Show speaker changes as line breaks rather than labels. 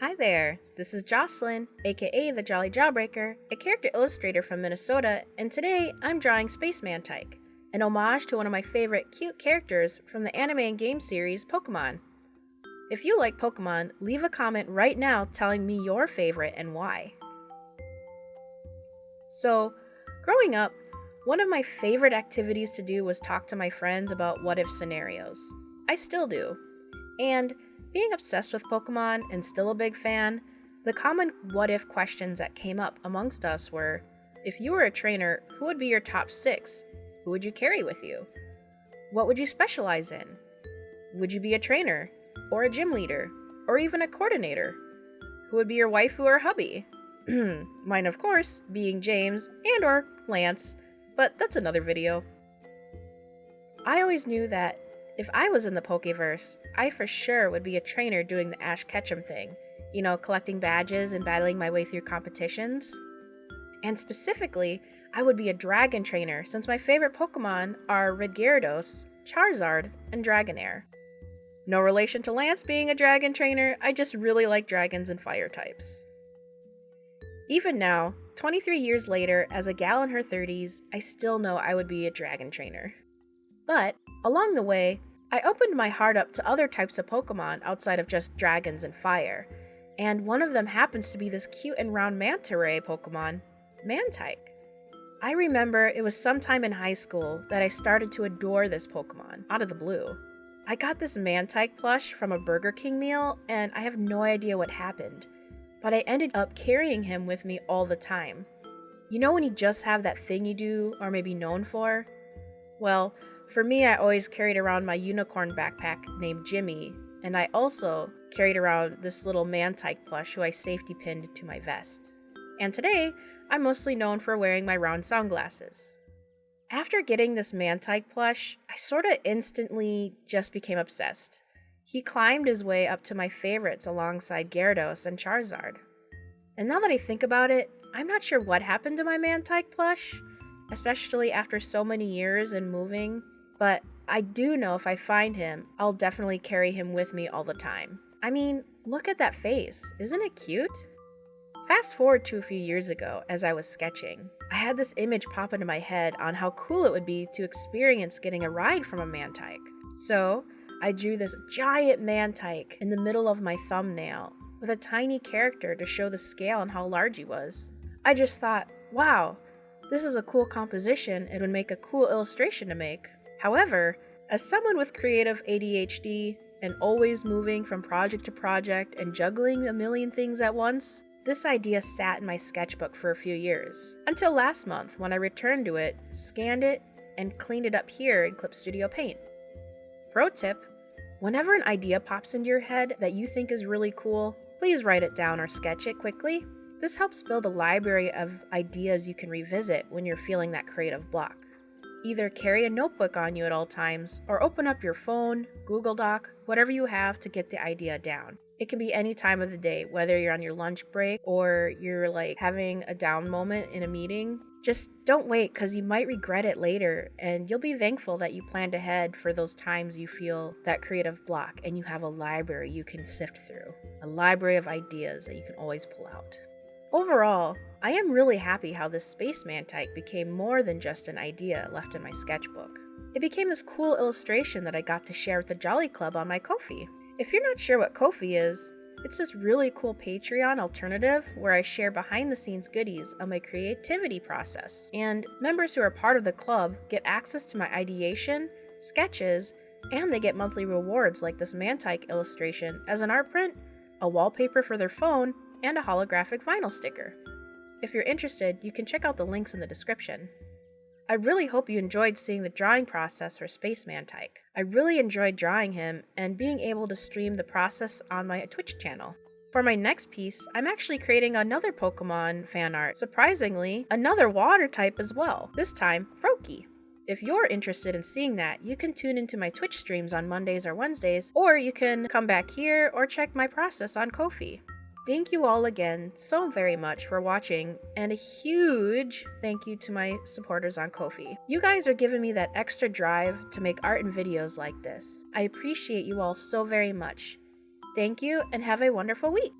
Hi there, this is Joslyn, aka the Jolly Jawbreaker, a character illustrator from Minnesota, and today I'm drawing Space Mantyke, an homage to one of my favorite cute characters from the anime and game series Pokemon. If you like Pokemon, leave a comment right now telling me your favorite and why. So, growing up, one of my favorite activities to do was talk to my friends about what-if scenarios. I still do. And being obsessed with Pokemon and still a big fan, the common what-if questions that came up amongst us were, if you were a trainer, who would be your top 6? Who would you carry with you? What would you specialize in? Would you be a trainer, or a gym leader, or even a coordinator? Who would be your waifu or hubby? Mine, of course, being James and or Lance, but that's another video. I always knew that if I was in the Pokeverse, I for sure would be a trainer doing the Ash Ketchum thing. You know, collecting badges and battling my way through competitions. And specifically, I would be a dragon trainer since my favorite Pokemon are Gyarados, Charizard, and Dragonair. No relation to Lance being a dragon trainer, I just really like dragons and fire types. Even now, 23 years later, as a gal in her 30s, I still know I would be a dragon trainer. But, along the way, I opened my heart up to other types of Pokemon outside of just dragons and fire, and one of them happens to be this cute and round manta ray Pokemon, Mantyke. I remember it was sometime in high school that I started to adore this Pokemon, out of the blue. I got this Mantyke plush from a Burger King meal, and I have no idea what happened, but I ended up carrying him with me all the time. You know when you just have that thing you do, or may be known for? Well, for me, I always carried around my unicorn backpack named Jimmy, and I also carried around this little Mantyke plush who I safety pinned to my vest. And today, I'm mostly known for wearing my round sunglasses. After getting this Mantyke plush, I sorta instantly just became obsessed. He climbed his way up to my favorites alongside Gyarados and Charizard. And now that I think about it, I'm not sure what happened to my Mantyke plush, especially after so many years and moving. But I do know if I find him, I'll definitely carry him with me all the time. I mean, look at that face. Isn't it cute? Fast forward to a few years ago, as I was sketching, I had this image pop into my head on how cool it would be to experience getting a ride from a Mantyke. So, I drew this giant Mantyke in the middle of my thumbnail, with a tiny character to show the scale and how large he was. I just thought, wow, this is a cool composition, it would make a cool illustration to make. However, as someone with creative ADHD and always moving from project to project and juggling a million things at once, this idea sat in my sketchbook for a few years. Until last month when I returned to it, scanned it, and cleaned it up here in Clip Studio Paint. Pro tip, whenever an idea pops into your head that you think is really cool, please write it down or sketch it quickly. This helps build a library of ideas you can revisit when you're feeling that creative block. Either carry a notebook on you at all times, or open up your phone, Google Doc, whatever you have to get the idea down. It can be any time of the day, whether you're on your lunch break or you're having a down moment in a meeting. Just don't wait, because you might regret it later, and you'll be thankful that you planned ahead for those times you feel that creative block and you have a library you can sift through. A library of ideas that you can always pull out. Overall, I am really happy how this Space Mantyke became more than just an idea left in my sketchbook. It became this cool illustration that I got to share with the Jolly Club on my Ko-fi. If you're not sure what Ko-fi is, it's this really cool Patreon alternative where I share behind-the-scenes goodies of my creativity process. And members who are part of the club get access to my ideation, sketches, and they get monthly rewards like this Mantyke illustration as an art print, a wallpaper for their phone, and a holographic vinyl sticker. If you're interested, you can check out the links in the description. I really hope you enjoyed seeing the drawing process for Space Mantyke. I really enjoyed drawing him and being able to stream the process on my Twitch channel. For my next piece, I'm actually creating another Pokemon fan art. Surprisingly, another water type as well, this time Froakie. If you're interested in seeing that, you can tune into my Twitch streams on Mondays or Wednesdays, or you can come back here or check my process on Ko-fi. Thank you all again so very much for watching, and a huge thank you to my supporters on Ko-fi. You guys are giving me that extra drive to make art and videos like this. I appreciate you all so very much. Thank you and have a wonderful week.